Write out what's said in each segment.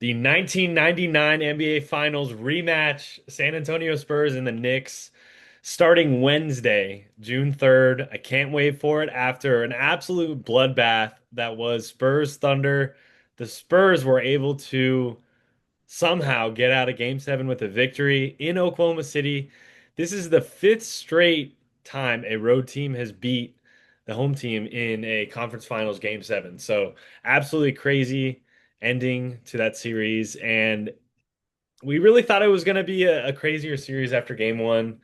The 1999 NBA Finals rematch, San Antonio Spurs and the Knicks, starting Wednesday, June 3rd. I can't wait for it after an absolute bloodbath that was Spurs Thunder. The Spurs were able to somehow get out of Game 7 with a victory in Oklahoma City. This is the fifth straight time a road team has beat the home team in a conference finals Game 7. So, absolutely crazy ending to that series. And we really thought it was going to be a crazier series after Game 1.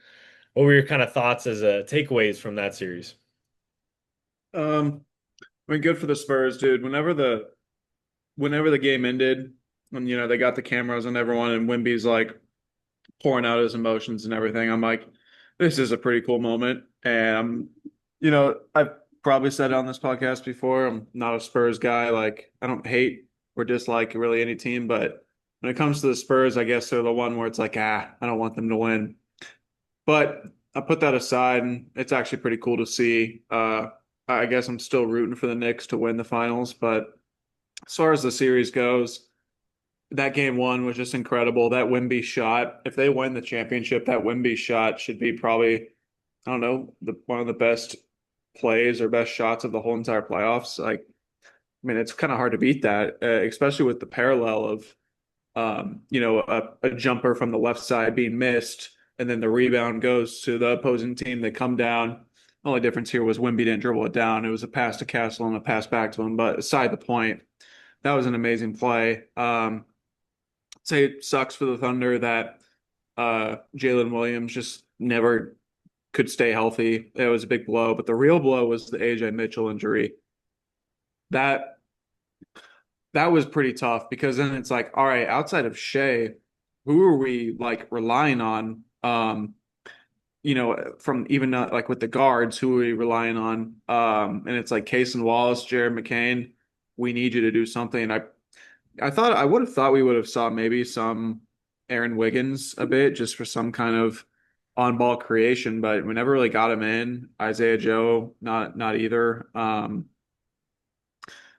What were your kind of thoughts as takeaways from that series? Um, I mean, good for the Spurs, dude. Whenever the game ended, and they got the cameras on everyone, and Wimby's like pouring out his emotions and everything, I'm like, this is a pretty cool moment. And I've probably said it on this podcast before. I'm not a Spurs guy. Like, I don't hate or dislike really any team, but when it comes to the Spurs, I guess they're the one where it's like, I don't want them to win. But I put that aside, and it's actually pretty cool to see. I guess I'm still rooting for the Knicks to win the finals, but as far as the series goes, that game one was just incredible. That Wemby shot, if they win the championship, that Wemby shot should be probably, I don't know, one of the best plays or best shots of the whole entire playoffs. Like, I mean, it's kind of hard to beat that, especially with the parallel of a jumper from the left side being missed, and then the rebound goes to the opposing team. They come down. The only difference here was Wimby didn't dribble it down. It was a pass to Castle and a pass back to him. But aside the point, that was an amazing play. Say it sucks for the Thunder that Jalen Williams just never could stay healthy. It was a big blow, but the real blow was the AJ Mitchell injury. That that was pretty tough because then it's like, all right, outside of Shea, who are we like relying on? From even like with the guards, who are we relying on? And it's like Case and Wallace, Jared McCain, we need you to do something. I thought I would have thought we would have saw maybe some Aaron Wiggins a bit just for some kind of on ball creation, but we never really got him in. Isaiah Joe, not either.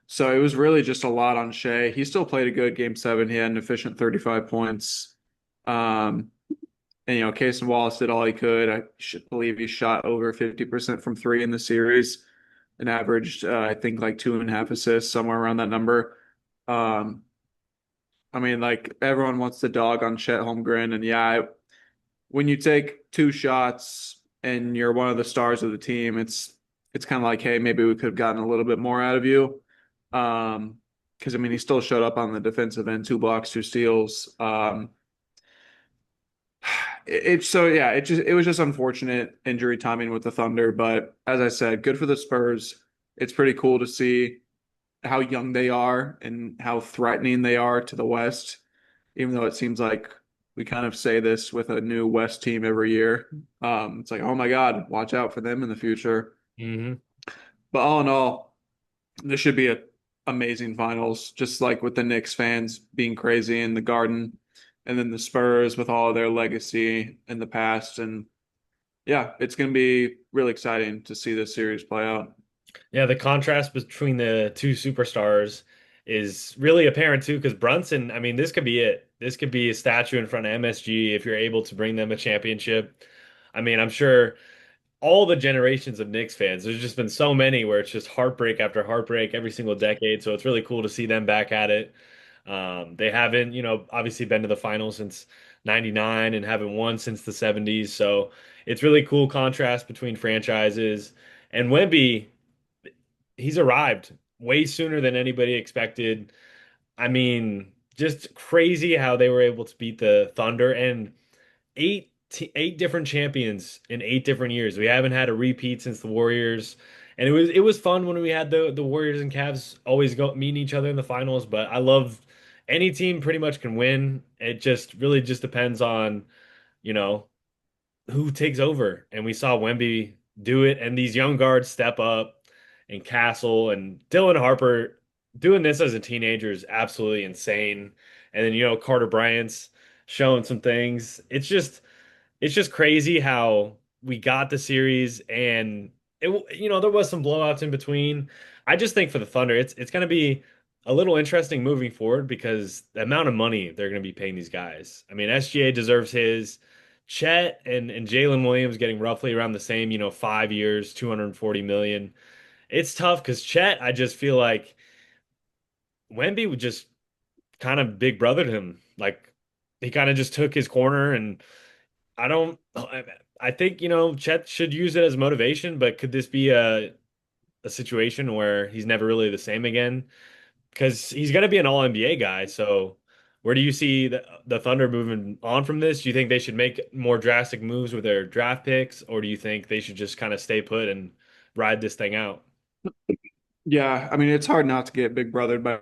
So it was really just a lot on Shea. He still played a good game seven. He had an efficient 35 points. Um, and Casey Wallace did all he could. I should believe he shot over 50% from three in the series and averaged, I think, like 2.5 assists, somewhere around that number. Um, I mean, like everyone wants to dog on Chet Holmgren, and yeah, when you take two shots and you're one of the stars of the team, it's kind of like, hey, maybe we could have gotten a little bit more out of you. Because I mean, he still showed up on the defensive end, two blocks, two steals. It's so yeah, it was just unfortunate injury timing with the Thunder, but as I said, good for the Spurs. It's pretty cool to see how young they are and how threatening they are to the West, even though it seems like we kind of say this with a new West team every year. It's like, oh my God, watch out for them in the future. Hmm. But all in all, this should be a amazing finals, just like with the Knicks fans being crazy in the Garden, and then the Spurs with all of their legacy in the past. And yeah, it's going to be really exciting to see this series play out. Yeah, the contrast between the two superstars is really apparent too, because Brunson, I mean, this could be it. This could be a statue in front of MSG if you're able to bring them a championship. I mean, I'm sure all the generations of Knicks fans, there's just been so many where it's just heartbreak after heartbreak every single decade. So it's really cool to see them back at it. They haven't, obviously been to the finals since 99 and haven't won since the 70s. So it's really cool contrast between franchises. And Wemby, he's arrived way sooner than anybody expected. I mean, just crazy how they were able to beat the Thunder and eight different champions in 8 different years. We haven't had a repeat since the Warriors. And it was fun when we had the Warriors and Cavs always go meeting each other in the finals, but I love any team pretty much can win. It just really just depends on, you know, who takes over. And we saw Wemby do it, and these young guards step up, and Castle and Dylan Harper doing this as a teenager is absolutely insane. And then Carter Bryant's showing some things. It's just crazy how we got the series, and there was some blowouts in between. I just think for the Thunder, it's going to be a little interesting moving forward because the amount of money they're going to be paying these guys. I mean, SGA deserves his. Chet and Jalen Williams getting roughly around the same, 5 years, 240 million. It's tough because Chet, I just feel like Wemby would just kind of big brothered him. Like he kind of just took his corner, and I don't. I think Chet should use it as motivation, but could this be a situation where he's never really the same again? Because he's going to be an All NBA guy. So where do you see the Thunder moving on from this? Do you think they should make more drastic moves with their draft picks, or do you think they should just kind of stay put and ride this thing out? Yeah, I mean it's hard not to get big brothered by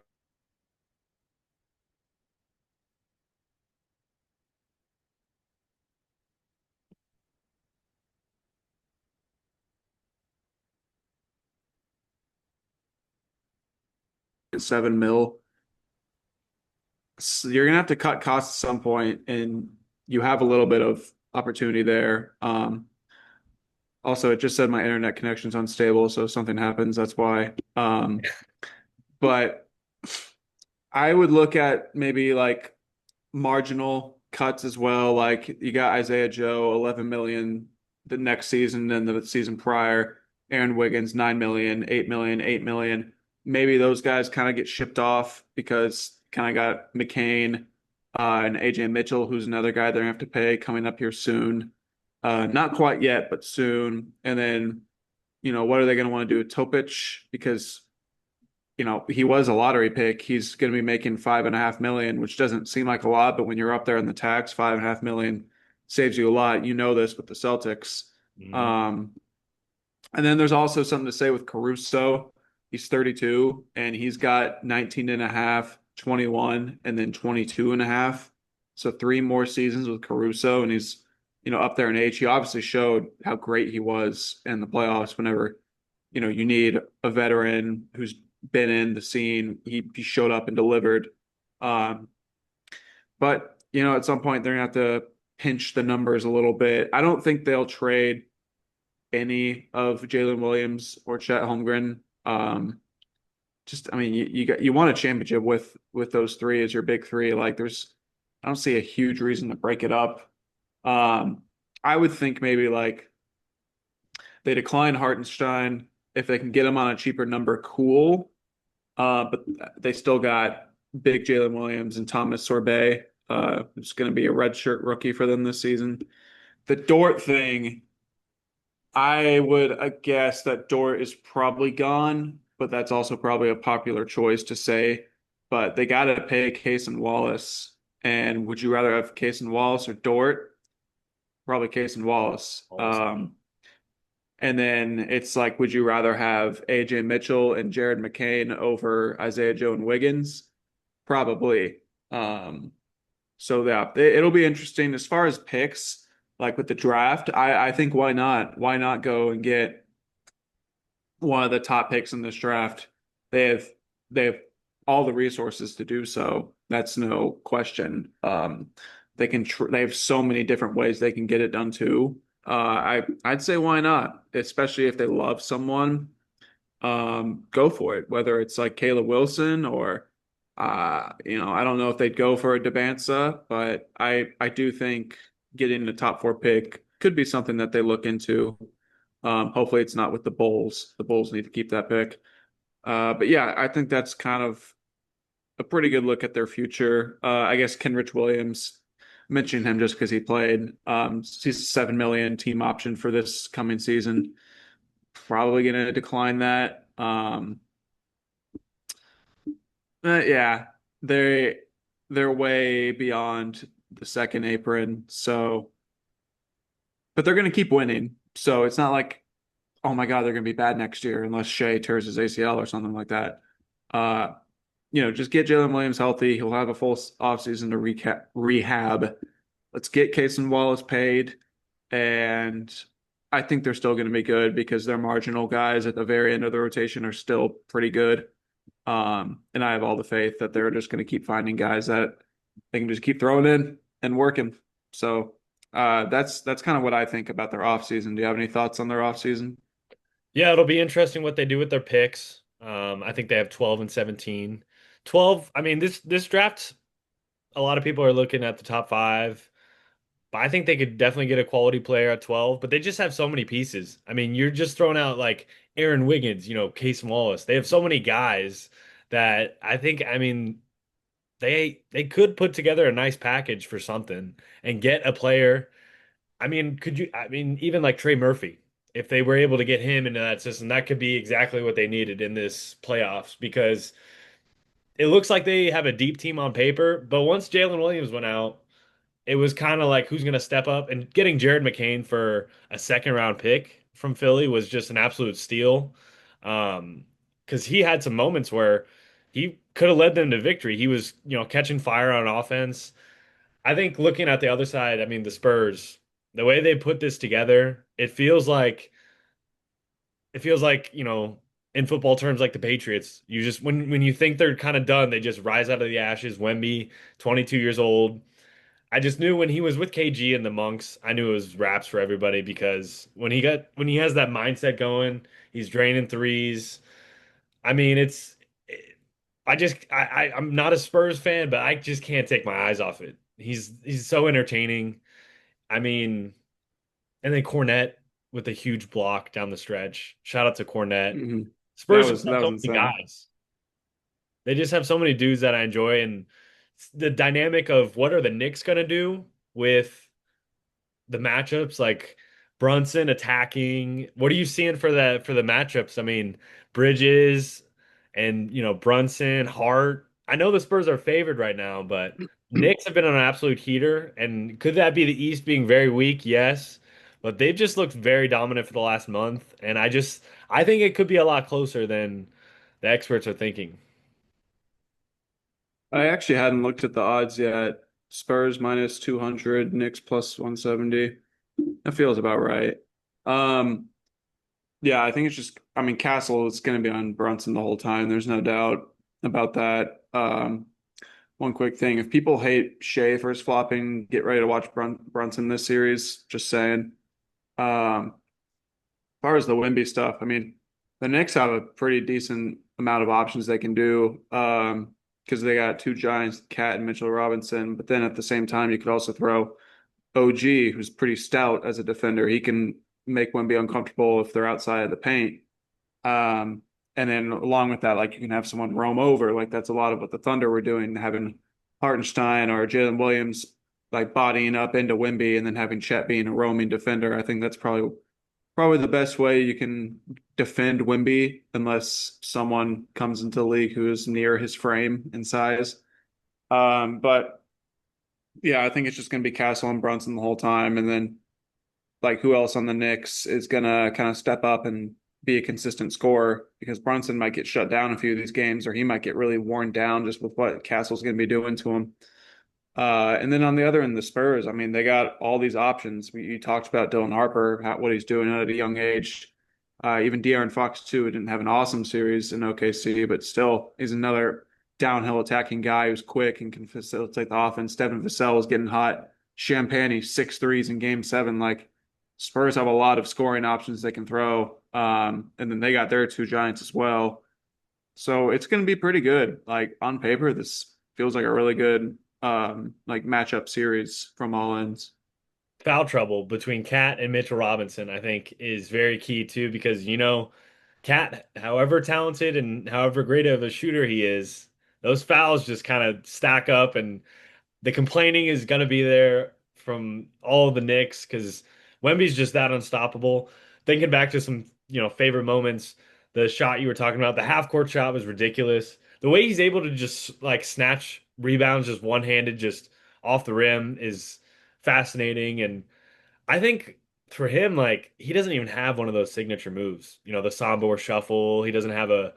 7 mil. So you're gonna have to cut costs at some point, and you have a little bit of opportunity there. Also, it just said my internet connection's unstable, so if something happens, that's why. But I would look at maybe like marginal cuts as well. Like you got Isaiah Joe, 11 million the next season and the season prior. Aaron Wiggins, 9 million, 8 million, 8 million. Maybe those guys kind of get shipped off because kind of got McCain and AJ Mitchell, who's another guy they're gonna have to pay coming up here soon. Not quite yet, but soon. And then, what are they going to want to do with Topic? Because he was a lottery pick. He's going to be making 5.5 million, which doesn't seem like a lot, but when you're up there in the tax, 5.5 million saves you a lot. You know this with the Celtics. Mhm. Um, and then there's also something to say with Caruso. He's 32 and he's got 19 and a half, 21, and then 22 and a half. So three more seasons with Caruso, and he's, up there in age. He obviously showed how great he was in the playoffs whenever, you need a veteran who's been in the scene. He showed up and delivered. Um, but at some point they're gonna have to pinch the numbers a little bit. I don't think they'll trade any of Jalen Williams or Chet Holmgren. I mean, you want a championship with those three as your big three. Like, I don't see a huge reason to break it up. Um, I would think maybe like they decline Hartenstein if they can get him on a cheaper number. Cool. But they still got big Jalen Williams and Thomas Sorbet, who's going to be a redshirt rookie for them this season. The Dort thing, I would guess that Dort is probably gone, but that's also probably a popular choice to say. But they got to pay Case and Wallace. And would you rather have Case and Wallace or Dort? Probably Case and Wallace. And then it's like, would you rather have AJ Mitchell and Jared McCain over Isaiah Joe and Wiggins? Probably. So yeah, it'll be interesting as far as picks, like with the draft. I think why not? Why not go and get one of the top picks in this draft? They have they have all the resources to do so. That's no question. They have so many different ways they can get it done too. I'd say why not? Especially if they love someone, go for it. Whether it's like Caleb Wilson or I don't know if they'd go for a Debanza, but I do think getting the top four pick could be something that they look into. Hopefully it's not with the Bulls. The Bulls need to keep that pick. But yeah, I think that's kind of a pretty good look at their future. I guess Kenrich Williams, mentioning him just because he played. He's a 7 million team option for this coming season. Probably going to decline that. Yeah, they they're way beyond the second apron. So, but they're going to keep winning. So it's not like, oh my God, they're going to be bad next year unless Shea tears his ACL or something like that. Uh, just get Jalen Williams healthy. He'll have a full offseason to rehab. Let's get Case and Wallace paid. And I think they're still going to be good because their marginal guys at the very end of the rotation are still pretty good. And I have all the faith that they're just going to keep finding guys that they can just keep throwing in and working. So that's kind of what I think about their offseason. Do you have any thoughts on their offseason? Yeah, it'll be interesting what they do with their picks. I think they have 12 and 17. 12, I mean, this draft, a lot of people are looking at the top five, but I think they could definitely get a quality player at 12, but they just have so many pieces. I mean, you're just throwing out like Aaron Wiggins, Case Wallace. They have so many guys that I think, I mean, they could put together a nice package for something and get a player. I mean, I mean, even like Trey Murphy, if they were able to get him into that system, that could be exactly what they needed in this playoffs because it looks like they have a deep team on paper, but once Jalen Williams went out, it was kind of like who's going to step up, and getting Jared McCain for a second round pick from Philly was just an absolute steal. Because he had some moments where he could have led them to victory. He was, catching fire on offense. I think looking at the other side, I mean, the Spurs, the way they put this together, it feels like, in football terms, like the Patriots. You just when you think they're kind of done, they just rise out of the ashes. Wemby, 22 years old. I just knew when he was with KG and the Monks, I knew it was raps for everybody because when he has that mindset going, he's draining threes. I mean, I'm not a Spurs fan, but I just can't take my eyes off it. He's so entertaining. I mean, and then Cornette with a huge block down the stretch. Shout out to Cornette. Hmm. Spurs just That have was so many insane. guys. They just have so many dudes that I enjoy, and the dynamic of what are the Knicks gonna do with the matchups, like Brunson attacking. What are you seeing for the matchups? I mean, Bridges and Brunson, Hart. I know the Spurs are favored right now, but Knicks have been on an absolute heater. And could that be the East being very weak? Yes. But they've just looked very dominant for the last month. And I think it could be a lot closer than the experts are thinking. I actually hadn't looked at the odds yet. Spurs minus 200, Knicks plus 170. That feels about right. Um, yeah, I think it's just, I mean, Castle is going to be on Brunson the whole time. There's no doubt about that. One quick thing, if people hate Shea for his flopping, get ready to watch Brunson this series. Just saying. As far as the Wimby stuff, I mean, the Knicks have a pretty decent amount of options they can do. Because they got two giants, Cat and Mitchell Robinson. But then at the same time, you could also throw OG, who's pretty stout as a defender. He can make Wemby uncomfortable if they're outside of the paint. Um, and then along with that, like you can have someone roam over. Like that's a lot of what the Thunder were doing, having Hartenstein or Jalen Williams like bodying up into Wemby and then having Chet being a roaming defender. I think that's probably the best way you can defend Wemby unless someone comes into the league who is near his frame and size. But yeah, I think it's just going to be Castle and Brunson the whole time, and then like who else on the Knicks is gonna kind of step up and be a consistent scorer because Brunson might get shut down a few of these games, or he might get really worn down just with what Castle's gonna be doing to him. And then on the other end, the Spurs, I mean, they got all these options. You talked about Dylan Harper, what he's doing at a young age. Even De'Aaron Fox too didn't have an awesome series in OKC, but still, he's another downhill attacking guy who's quick and can facilitate the offense. Devin Vassell is getting hot. Champagnie 6 threes in Game 7. Like Spurs have a lot of scoring options they can throw, and then they got their two giants as well. So it's going to be pretty good. Like on paper, this feels like a really good like matchup series from all ends. Foul trouble between Cat and Mitchell Robinson, I think, is very key too, because Cat, however talented and however great of a shooter he is, those fouls just kind of stack up, and the complaining is going to be there from all of the Knicks because Wemby's just that unstoppable. Thinking back to some, favorite moments, the shot you were talking about, the half court shot was ridiculous. The way he's able to just like snatch rebounds just one-handed, just off the rim is fascinating. And I think for him, like he doesn't even have one of those signature moves. The Sambor shuffle. He doesn't have a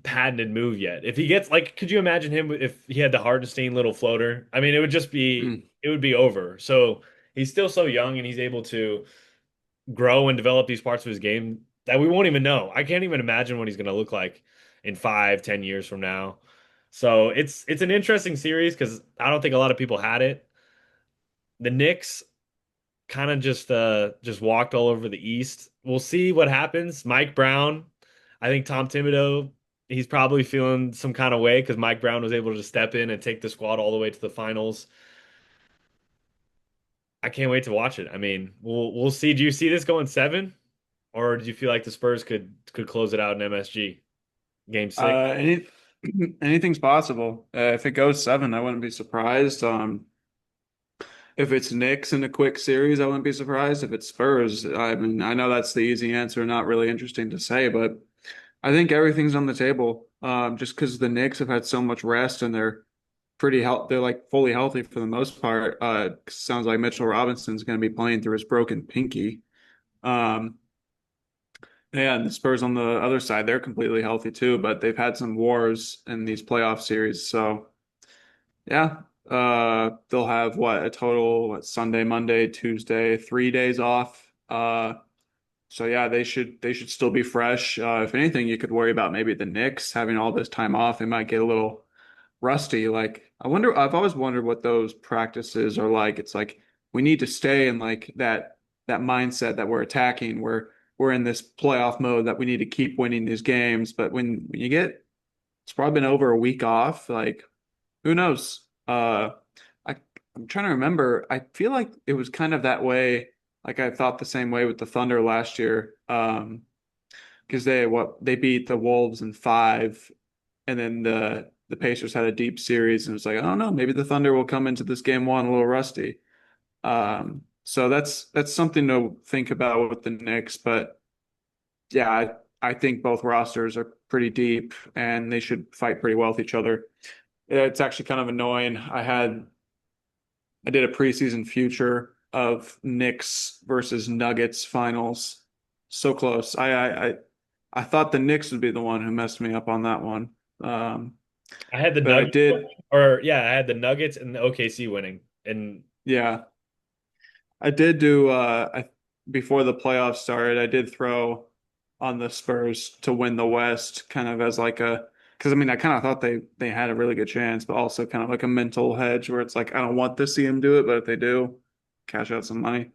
patented move yet. If he gets like, could you imagine him if he had the Hardenstein little floater? I mean, Mm. it would be over. So he's still so young and he's able to grow and develop these parts of his game that we won't even know. I can't even imagine what he's going to look like in 5, 10 years from now. So it's an interesting series because I don't think a lot of people had it. The Knicks kind of just walked all over the East. We'll see what happens. Mike Brown, I think Tom Thibodeau He's probably feeling some kind of way because Mike Brown was able to step in and take the squad all the way to the finals. I can't wait to watch it. I mean, we'll see. Do you see this going seven, or do you feel like the Spurs could close it out in MSG game six? Any anything's possible. If it goes seven, I wouldn't be surprised. If it's Knicks in a quick series, I wouldn't be surprised. If it's Spurs, I mean, I know that's the easy answer, not really interesting to say, but I think everything's on the table. Just because the Knicks have had so much rest and they're they're like fully healthy for the most part. Sounds like Mitchell Robinson's going to be playing through his broken pinky. Um, yeah, and the Spurs on the other side, they're completely healthy too, but they've had some wars in these playoff series. So yeah, they'll have what a total what, Sunday, Monday, Tuesday, 3 days off. So yeah, they should still be fresh. If anything, you could worry about maybe the Knicks having all this time off. They might get a little rusty. Like I wonder, I've always wondered what those practices are like. It's like we need to stay in like that mindset that we're attacking. We're in this playoff mode that we need to keep winning these games. But when you get it's probably been over a week off, like who knows? I I'm trying to remember. I feel like it was kind of that way. Like I thought the same way with the Thunder last year. Because they beat the Wolves in five, and then the Pacers had a deep series, and it's like, I don't know, maybe the Thunder will come into this game one a little rusty. So that's something to think about with the Knicks. But yeah, I think both rosters are pretty deep, and they should fight pretty well with each other. It's actually kind of annoying. I did a preseason future of Knicks versus Nuggets finals. So close. I thought the Knicks would be the one who messed me up on that one. Um, I had the but I Nuggets, did, or yeah, I had the Nuggets and the OKC winning, and yeah, I did do. Before the playoffs started, I did throw on the Spurs to win the West, kind of as like a because I mean I kind of thought they had a really good chance, but also kind of like a mental hedge where it's like I don't want to see them do it, but if they do, cash out some money.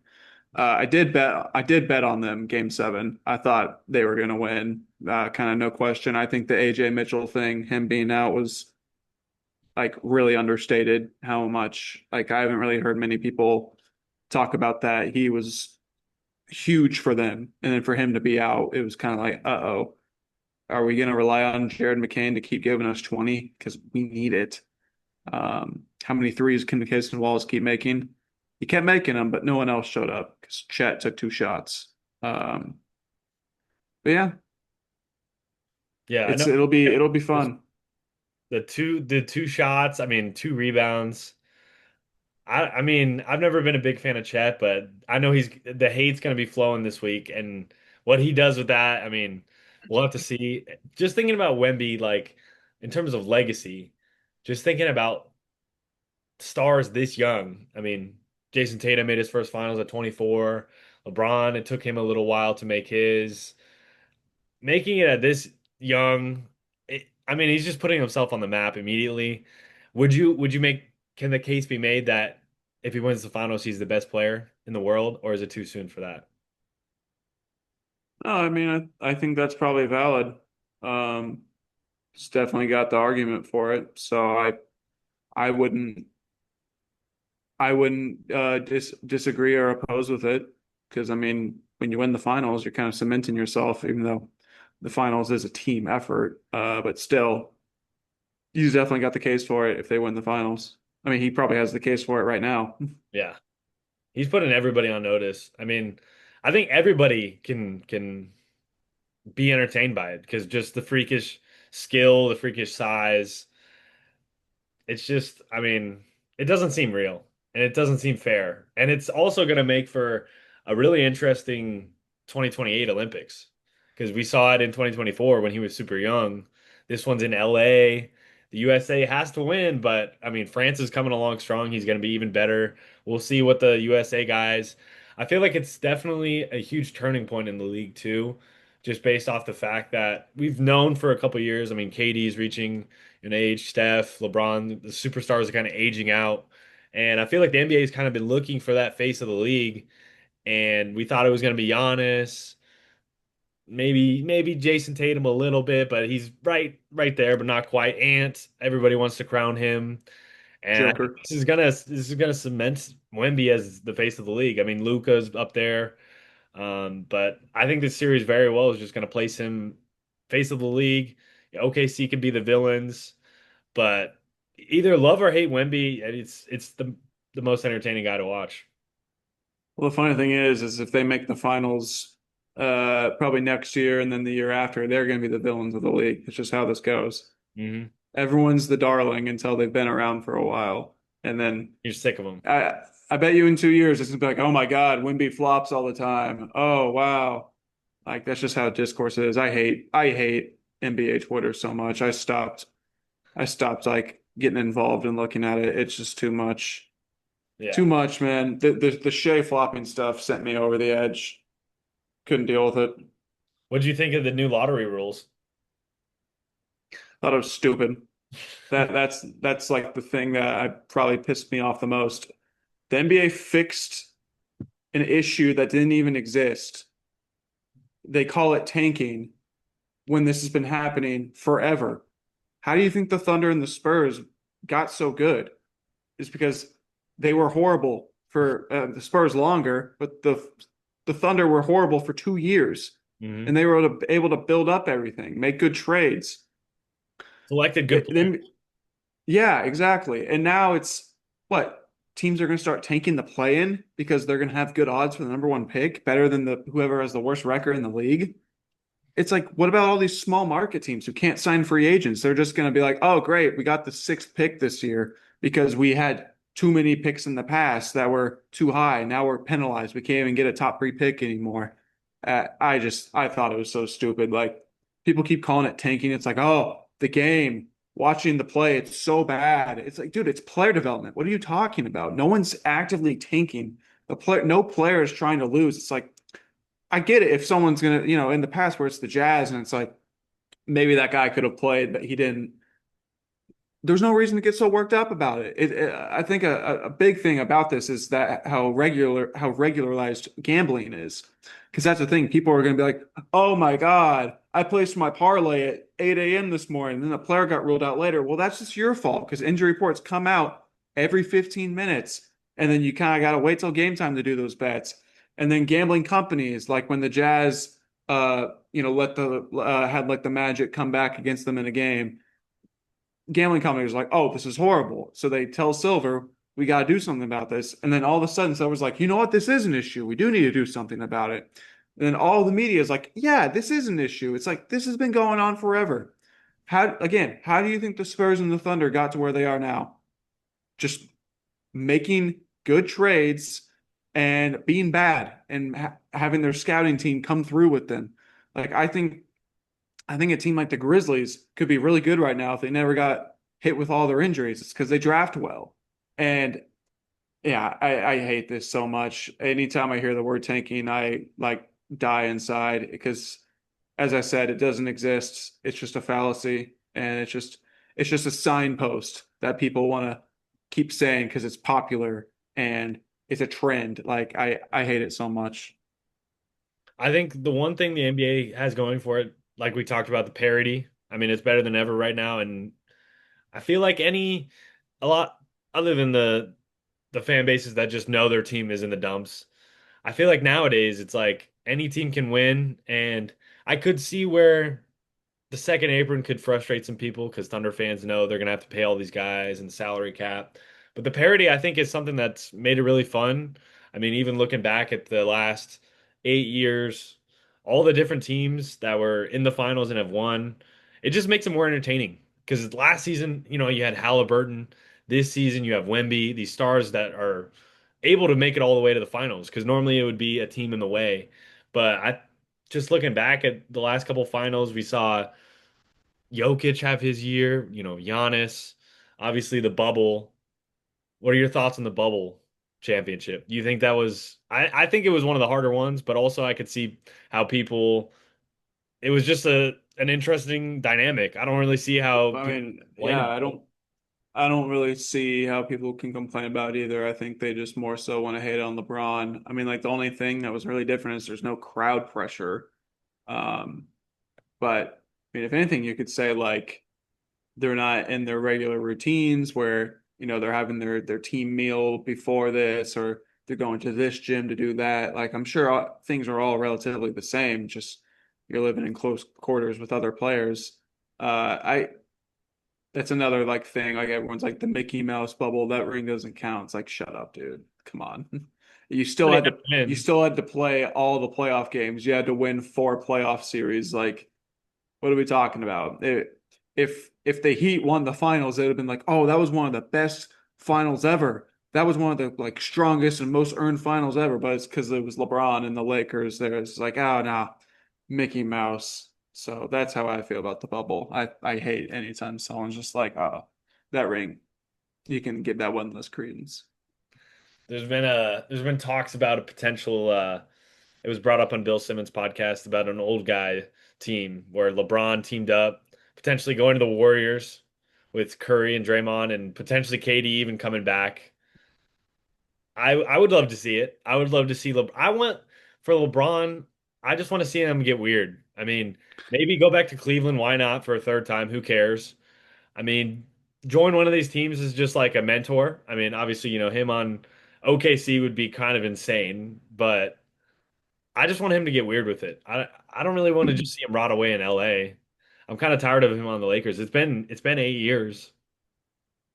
I did bet on them game seven. I thought they were going to win. Kind of no question. I think the AJ Mitchell thing, him being out was like really understated how much like I haven't really heard many people talk about that. He was huge for them. And then for him to be out, it was kind of like, uh-oh, are we going to rely on Jared McCain to keep giving us 20? Because we need it. How many threes can the Casey Wallace keep making? He kept making them, but no one else showed up because Chet took two shots. Um, but yeah, yeah, I know it'll be fun. the two shots. I mean, two rebounds. I mean, I've never been a big fan of Chet, but I know he's the hate's going to be flowing this week, and what he does with that, I mean, we'll have to see. Just thinking about Wemby, like in terms of legacy, just thinking about stars this young. I mean, Jason Tatum made his first finals at 24. LeBron, it took him a little while to make his. Making it at this young, I mean, he's just putting himself on the map immediately. Would you make can the case be made that if he wins the finals, he's the best player in the world, or is it too soon for that? No, I mean, I think that's probably valid. Um, it's definitely got the argument for it. So I wouldn't I wouldn't disagree or oppose with it because I mean, when you win the finals, you're kind of cementing yourself, even though the finals is a team effort. But still, he's definitely got the case for it if they win the finals. I mean, he probably has the case for it right now. Yeah, he's putting everybody on notice. I mean, I think everybody can be entertained by it because just the freakish skill, the freakish size. It's just, I mean, it doesn't seem real and it doesn't seem fair. And it's also going to make for a really interesting 2028 Olympics because we saw it in 2024 when he was super young. This one's in LA. The USA has to win, but I mean, France is coming along strong. He's going to be even better. We'll see what the USA guys. I feel like it's definitely a huge turning point in the league too, just based off the fact that we've known for a couple years. I mean, KD's reaching in age. Steph, LeBron, the superstars are kind of aging out. And I feel like the NBA has kind of been looking for that face of the league. And we thought it was going to be Giannis. maybe Jason Tatum a little bit, but he's right there, but not quite. Ant, everybody wants to crown him. And I think Joker. this is gonna cement Wemby as the face of the league. I mean, Luka's up there, but I think this series very well is just gonna place him face of the league. OKC could be the villains, but either love or hate Wemby, it's the most entertaining guy to watch. Well, the funny thing is if they make the finals, probably next year and then the year after, they're going to be the villains of the league. It's just how this goes. Hmm. Everyone's the darling until they've been around for a while, and then You're sick of him. I bet you in 2 years it's gonna be like, oh my God, Wimby flops all the time. Oh wow, like that's just how discourse is. I hate NBA Twitter so much. I stopped like getting involved and looking at it. It's just too much. Too Yeah. much, man. The Shea flopping stuff sent me over the edge. Couldn't deal with it. What do you think of the new lottery rules? Thought it was stupid. That's like the thing that I probably pissed me off the most. The NBA fixed an issue that didn't even exist. They call it tanking when this has been happening forever. How do you think the Thunder and the Spurs got so good? Is because they were horrible for the Spurs longer, but the Thunder were horrible for 2 years, Hmm. and they were able to build up everything, make good trades. Selected good It, players. then, yeah, exactly. And now it's what teams are going to start tanking the play-in because they're going to have good odds for the number one pick, better than the whoever has the worst record in the league. It's like, what about all these small market teams who can't sign free agents? They're just going to be like, oh, great, we got the sixth pick this year because we had too many picks in the past that were too high. Now we're penalized. We can't even get a top three pick anymore. I thought it was so stupid. Like people keep calling it tanking. It's like, oh, the game, watching the play, it's so bad. It's like, dude, it's player development. What are you talking about? No one's actively tanking. No player is trying to lose. It's like, I get it if someone's gonna, in the past where it's the Jazz and it's like maybe that guy could have played, but he didn't. There's no reason to get so worked up about it. I think a big thing about this is that how regularized gambling is, because that's the thing. People are going to be like, "Oh my God, I placed my parlay at 8 a.m. this morning, and then the player got ruled out later." Well, that's just your fault because injury reports come out every 15 minutes, and then you kind of got to wait till game time to do those bets. And then gambling companies, like when the Jazz, let the had like the Magic come back against them in a game, gambling company was like, "Oh, this is horrible." So they tell Silver, "We got to do something about this." And then all of a sudden, Silver's like, "You know what? This is an issue. We do need to do something about it." And then all the media is like, "Yeah, this is an issue." It's like this has been going on forever. How do you think the Spurs and the Thunder got to where they are now? Just making good trades and being bad and having their scouting team come through with them. Like I think a team like the Grizzlies could be really good right now if they never got hit with all their injuries. It's because they draft well. And yeah, I hate this so much. Anytime I hear the word tanking, I like die inside because as I said, it doesn't exist. It's just a fallacy and it's just a signpost that people want to keep saying because it's popular and it's a trend. Like I hate it so much. I think the one thing the NBA has going for it, like we talked about the parity, I mean, it's better than ever right now. And I feel like a lot other than the fan bases that just know their team is in the dumps. I feel like nowadays it's like any team can win, and I could see where the second apron could frustrate some people because Thunder fans know they're gonna have to pay all these guys and salary cap. But the parity, I think, is something that's made it really fun. I mean, even looking back at the last 8 years, all the different teams that were in the finals and have won, it just makes it more entertaining. Because last season, you had Halliburton. This season, you have Wemby, these stars that are able to make it all the way to the finals. Because normally it would be a team in the way. But just looking back at the last couple finals, we saw Jokic have his year, Giannis, obviously the bubble. What are your thoughts on the bubble championship? Do you think that was I think it was one of the harder ones, but also I could see how people it was just an interesting dynamic. I don't really see how I people mean, complain yeah, about I it. don't I don't really see how people can complain about it either. I think they just more so want to hate on LeBron. I mean, like the only thing that was really different is there's no crowd pressure. Um, but I mean, if anything, you could say like they're not in their regular routines where, they're having their team meal before this, or they're going to this gym to do that. Like I'm sure things are all relatively the same, just you're living in close quarters with other players. I That's another like thing. Like everyone's like the Mickey Mouse bubble, that ring doesn't count. It's like, shut up, dude. Come on. You still But they had have to to you win. still had to play all the playoff games. You had to win 4 playoff series. Like, what are we talking about? If the Heat won the finals, it would have been like, oh, that was one of the best finals ever. That was one of the like strongest and most earned finals ever. But it's because it was LeBron and the Lakers. There, it's like, oh no, Mickey Mouse. So that's how I feel about the bubble. I hate anytime someone's just like, oh, that ring. You can give that one less credence. There's been talks about a potential it was brought up on Bill Simmons' podcast about an old guy team where LeBron teamed up, potentially going to the Warriors with Curry and Draymond and potentially KD even coming back. I would love to see it. I would love to see I want for LeBron, I just want to see him get weird. I mean, maybe go back to Cleveland, why not for a third time? Who cares? I mean, join one of these teams is just like a mentor. I mean, obviously, him on OKC would be kind of insane, but I just want him to get weird with it. I don't really want to just see him rot away in LA. I'm kind of tired of him on the Lakers. It's been 8 years.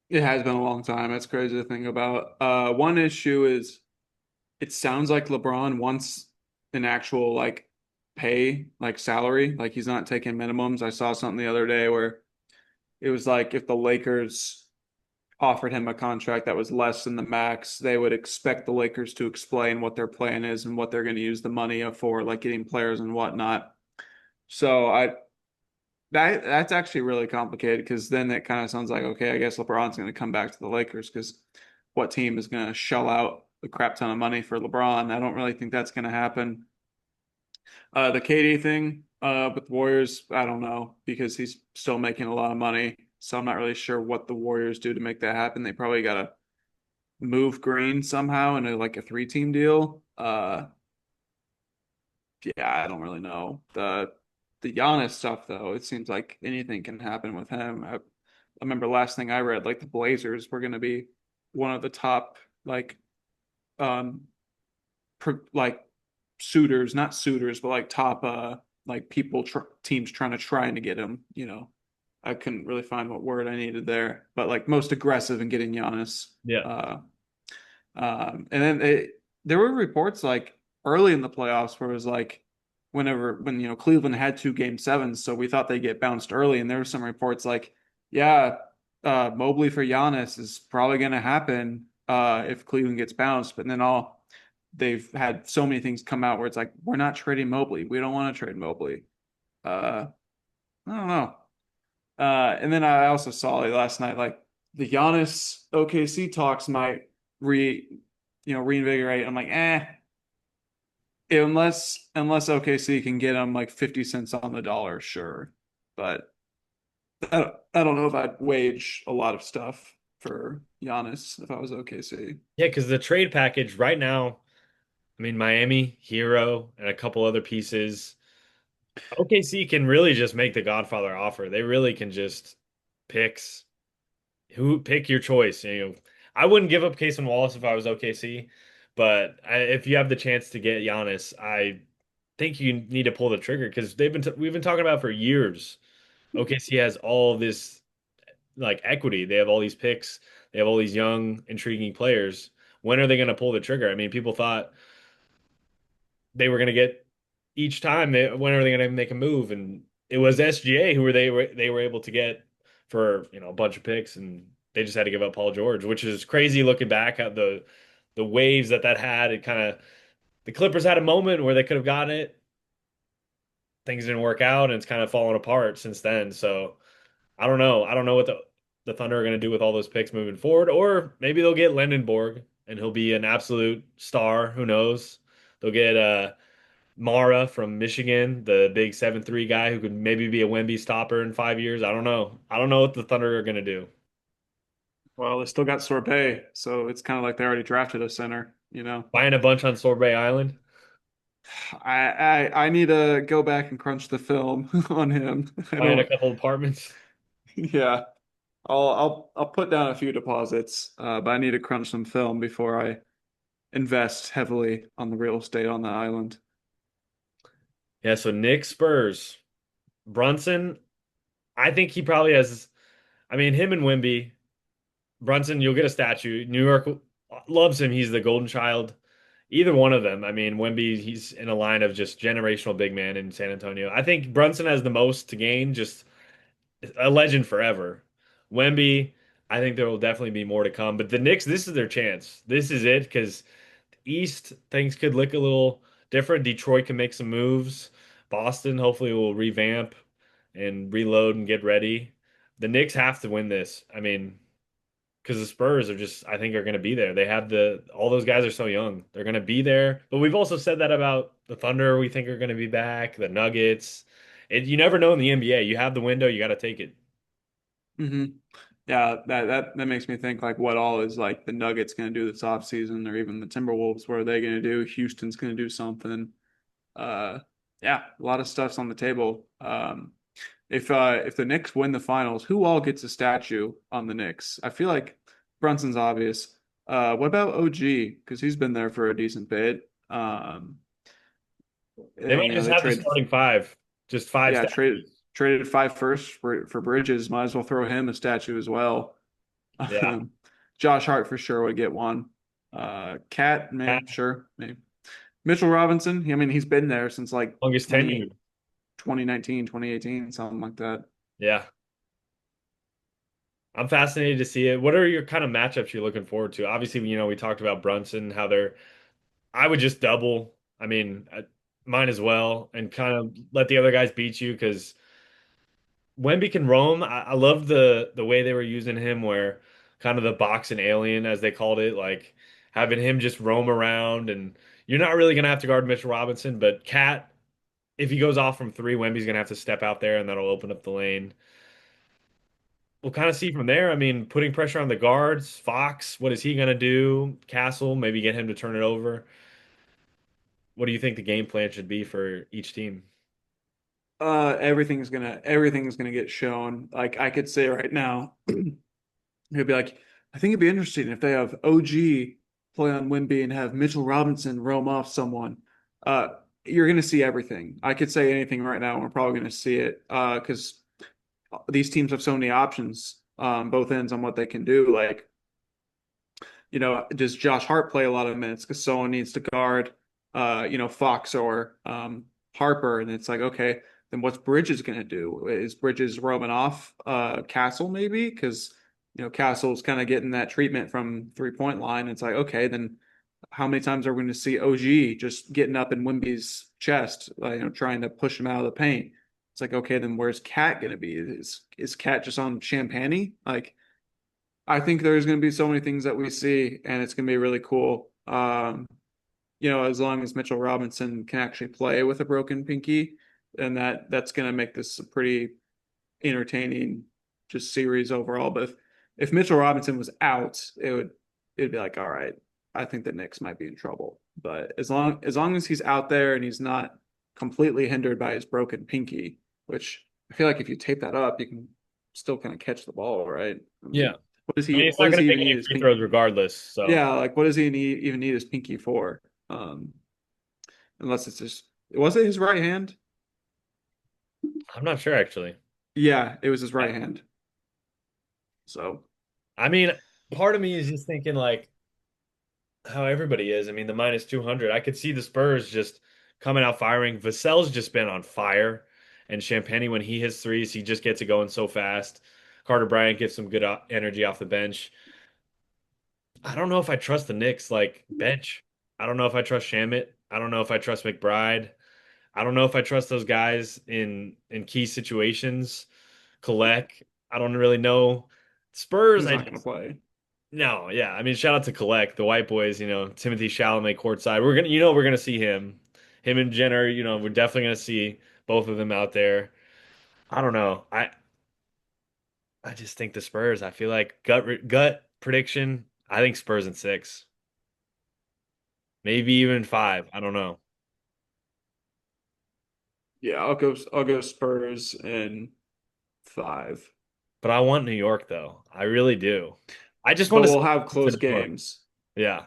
It has been a long time. That's crazy to think about. One issue is it sounds like LeBron wants an actual like pay, like salary, like he's not taking minimums. I saw something the other day where it was like if the Lakers offered him a contract that was less than the max, they would expect the Lakers to explain what their plan is and what they're going to use the money for, like getting players and whatnot. So that's actually really complicated because then it kind of sounds like, okay, I guess LeBron's going to come back to the Lakers because what team is going to shell out a crap ton of money for LeBron? I don't really think that's going to happen. The KD thing with the Warriors, I don't know because he's still making a lot of money. So I'm not really sure what the Warriors do to make that happen. They probably got to move Green somehow in like a 3-team deal. Yeah, I don't really know. The Giannis stuff though, it seems like anything can happen with him. I remember last thing I read, like the Blazers were going to be one of the top like um like suitors, not suitors, but like top like people teams trying to get him. I couldn't really find what word I needed there, but like most aggressive in getting Giannis. Yeah. Uh, and then there were reports like early in the playoffs where it was like when Cleveland had 2 game 7s, so we thought they'd get bounced early, and there were some reports like, yeah, Mobley for Giannis is probably going to happen if Cleveland gets bounced, but then all they've had so many things come out where it's like we're not trading Mobley, we don't want to trade Mobley. Uh, I don't know. And then I also saw like, last night like the Giannis OKC talks might reinvigorate. I'm like, unless OKC can get him like 50 cents on the dollar, sure. But I don't know if I'd wage a lot of stuff for Giannis if I was OKC. Yeah, because the trade package right now, I mean, Miami, Hero, and a couple other pieces. OKC can really just make the Godfather offer. They really can just picks pick your choice. I wouldn't give up Case and Wallace if I was OKC, but if you have the chance to get Giannis, I think you need to pull the trigger because we've been talking about for years. OKC has all this like equity. They have all these picks. They have all these young, intriguing players. When are they going to pull the trigger? I mean, people thought they were going to get each time. When are they going to make a move? And it was SGA who they were able to get for a bunch of picks, and they just had to give up Paul George, which is crazy looking back at the waves that had. It kind of the Clippers had a moment where they could have gotten it. Things didn't work out, and it's kind of fallen apart since then. So I don't know. I don't know what the Thunder are going to do with all those picks moving forward, or maybe they'll get Lendenborg and he'll be an absolute star. Who knows? They'll get Mara from Michigan, the big 7'3" guy who could maybe be a Wemby stopper in 5 years. I don't know. I don't know what the Thunder are going to do. Well, they still got Sorbet, so it's kind of like they already drafted a center. Buying a bunch on Sorbet Island. I need to go back and crunch the film on him. I Buying a don't. couple apartments. Yeah, I'll put down a few deposits, but I need to crunch some film before I invest heavily on the real estate on the island. Yeah, so Nick Spurs. Brunson, I think he probably has, I mean, him and Wimby. Brunson, you'll get a statue. New York loves him. He's the golden child. Either one of them. I mean, Wemby, he's in a line of just generational big man in San Antonio. I think Brunson has the most to gain, just a legend forever. Wemby, I think there will definitely be more to come. But the Knicks, this is their chance. This is it because East things could look a little different. Detroit can make some moves. Boston hopefully will revamp and reload and get ready. The Knicks have to win this. I mean, because the Spurs are just, I think, are going to be there. They have all those guys are so young. They're going to be there. But we've also said that about the Thunder, we think are going to be back, the Nuggets. You never know in the NBA. You have the window, you got to take it. hmm Yeah, that makes me think like what all is like the Nuggets going to do this offseason, or even the Timberwolves, what are they going to do? Houston's going to do something. Uh, yeah, a lot of stuff's on the table. If the Knicks win the finals, who all gets a statue on the Knicks? I feel like Brunson's obvious. What about OG? Because he's been there for a decent bit. They And might just they have the trade, starting five, just five yeah, statues. traded five firsts for Bridges. Might as well throw him a statue as well. Yeah. Um, Josh Hart for sure would get one. Cat, Yeah. maybe, sure, maybe. Mitchell Robinson, I mean, he's been there since like Longest tenure. 2019, 2018, something like that. Yeah. I'm fascinated to see it. What are your kind of matchups you're looking forward to? Obviously, we talked about Brunson, how I would just double. I mean, mine as well, and kind of let the other guys beat you because Wemby can roam. I love the way they were using him, where kind of the box and alien, as they called it, like having him just roam around, and you're not really gonna have to guard Mitchell Robinson, but Cat, if he goes off from three, Wemby's gonna have to step out there, and that'll open up the lane. We'll kind of see from there. I mean, putting pressure on the guards, Fox, what is he gonna do? Castle, maybe get him to turn it over. What do you think the game plan should be for each team? Everything's gonna get shown. Like I could say right now, it'd be like, I think it'd be interesting if they have OG play on Wimby and have Mitchell Robinson roam off someone. Uh, you're gonna see everything. I could say anything right now, and we're probably gonna see it. Because these teams have so many options, both ends on what they can do. Like, does Josh Hart play a lot of minutes because someone needs to guard, Fox or Harper, and it's like, okay, then what's Bridges gonna do? Is Bridges roaming off Castle maybe? Because Castle's kind of getting that treatment from 3-point line. It's like, okay, then how many times are we going to see OG just getting up in Wimby's chest, trying to push him out of the paint? It's like, okay, then where's Cat gonna be? Is Cat just on Champagne? Like, I think there's going to be so many things that we see, and it's going to be really cool. As long as Mitchell Robinson can actually play with a broken pinky, and that's going to make this a pretty entertaining just series overall. But if Mitchell Robinson was out, it'd be like, all right, I think the Knicks might be in trouble. But as long as he's out there and he's not completely hindered by his broken pinky, which I feel like if you tape that up, you can still kind of catch the ball, right? I Yeah. mean, what does I mean, he it's what not does going he to even take need any his free pinky? throws regardless. So Yeah, like what does he even need his pinky for? Unless it's just was it his right hand? I'm not sure actually. Yeah, it was his I, right hand. So I mean, part of me is just thinking like how everybody is. I mean, the minus 200. I could see the Spurs just coming out firing. Vassell's just been on fire. And Champagny, when he hits threes, he just gets it going so fast. Carter Bryant gets some good energy off the bench. I don't know if I trust the Knicks like bench. I don't know if I trust Shamit. I don't know if I trust McBride. I don't know if I trust those guys in key situations. Collect. I don't really know. Spurs, he's I not going to just play. no, yeah. I mean, shout out to Collect, the white boys, Timothy Chalamet courtside. We're gonna see him. Him and Jenner, we're definitely gonna see both of them out there. I don't know. I just think the Spurs, I feel like gut prediction, I think Spurs in six. Maybe even five. I don't know. Yeah, I'll go Spurs in 5. But I want New York though. I really do. I just want But to see we'll have to close New York. games. Yeah.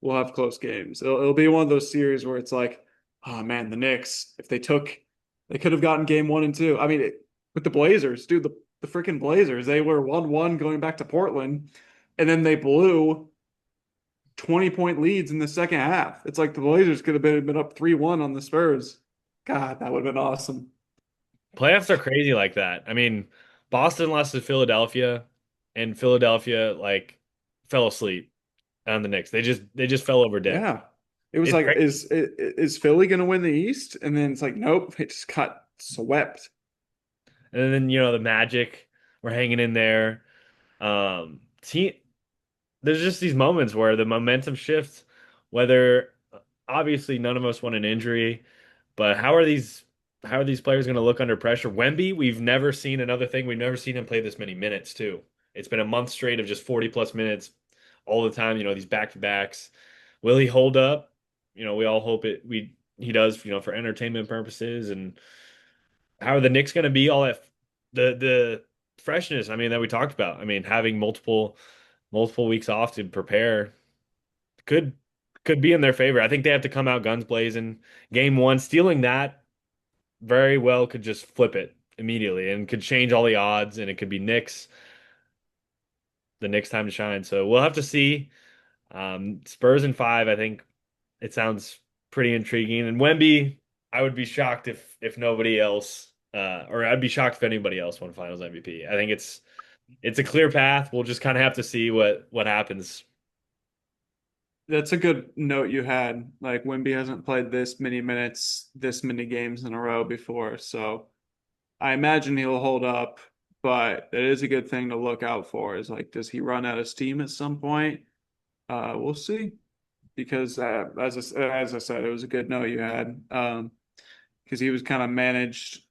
We'll have close games. It'll be one of those series where it's like, oh man, the Knicks, if they could have gotten game 1 and 2. I mean, with the Blazers, dude, the freaking Blazers, they were 1-1 going back to Portland, and then they blew 20-point leads in the second half. It's like the Blazers could have been up 3-1 on the Spurs. God, that would have been awesome. Playoffs are crazy like that. I mean, Boston lost to Philadelphia, and Philadelphia like fell asleep on the Knicks. They just fell over dead. Yeah. It was It's like, crazy. is Philly going to win the East? And then it's like, nope, it just got swept. And then the Magic were hanging in there. Team, there's just these moments where the momentum shifts. Whether obviously none of us want an injury, but how are these players going to look under pressure? Wemby, we've never seen another thing. We've never seen him play this many minutes too. It's been a month straight of just 40 plus minutes all the time. These back to backs. Will he hold up? We all hope he does. For entertainment purposes. And how are the Knicks going to be all that the freshness? I mean, that we talked about. I mean, having multiple weeks off to prepare could could be in their favor. I think they have to come out guns blazing. Game one, stealing that very well could just flip it immediately and could change all the odds, and it could be the Knicks time to shine. So we'll have to see. Spurs in five, I think it sounds pretty intriguing. And Wemby, I would be shocked if nobody else, or I'd be shocked if anybody else won Finals MVP. I think it's a clear path. We'll just kind of have to see what happens. That's a good note you had. Like Wimby hasn't played this many minutes, this many games in a row before, so I imagine he'll hold up, but it is a good thing to look out for. Is like, does he run out of steam at some point? We'll see. Because as I said, it was a good note you had. Because he was kind of managed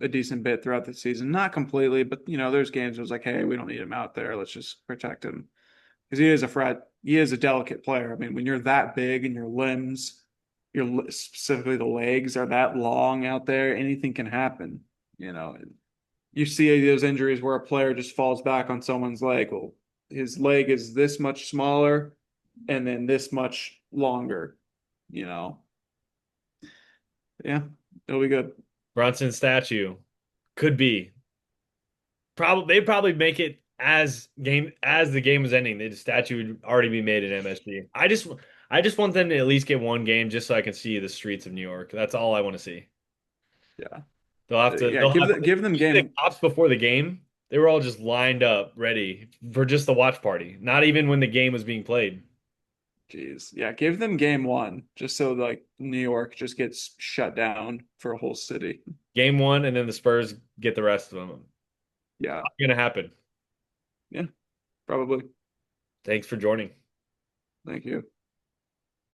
a decent bit throughout the season, not completely, but there's games where it was like, hey, we don't need him out there. Let's just protect him because he is a delicate player. I mean, when you're that big and your limbs, specifically the legs are that long out there, anything can happen. You know, you see those injuries where a player just falls back on someone's leg. Well, his leg is this much smaller and then this much longer. You know, yeah, it'll be good. Brunson statue could be. Probably they probably make it as the game was ending. The statue would already be made at MSG. I just want them to at least get one game just so I can see the streets of New York. That's all I want to see. Yeah, They'll have to yeah. they'll have Give them the game. cops before the game. They were all just lined up ready for just the watch party. Not even when the game was being played. Jeez, yeah, give them game 1 just so like New York just gets shut down for a whole city. Game one, and then the Spurs get the rest of them. Yeah, Not gonna happen. yeah, probably. Thanks for joining. Thank you.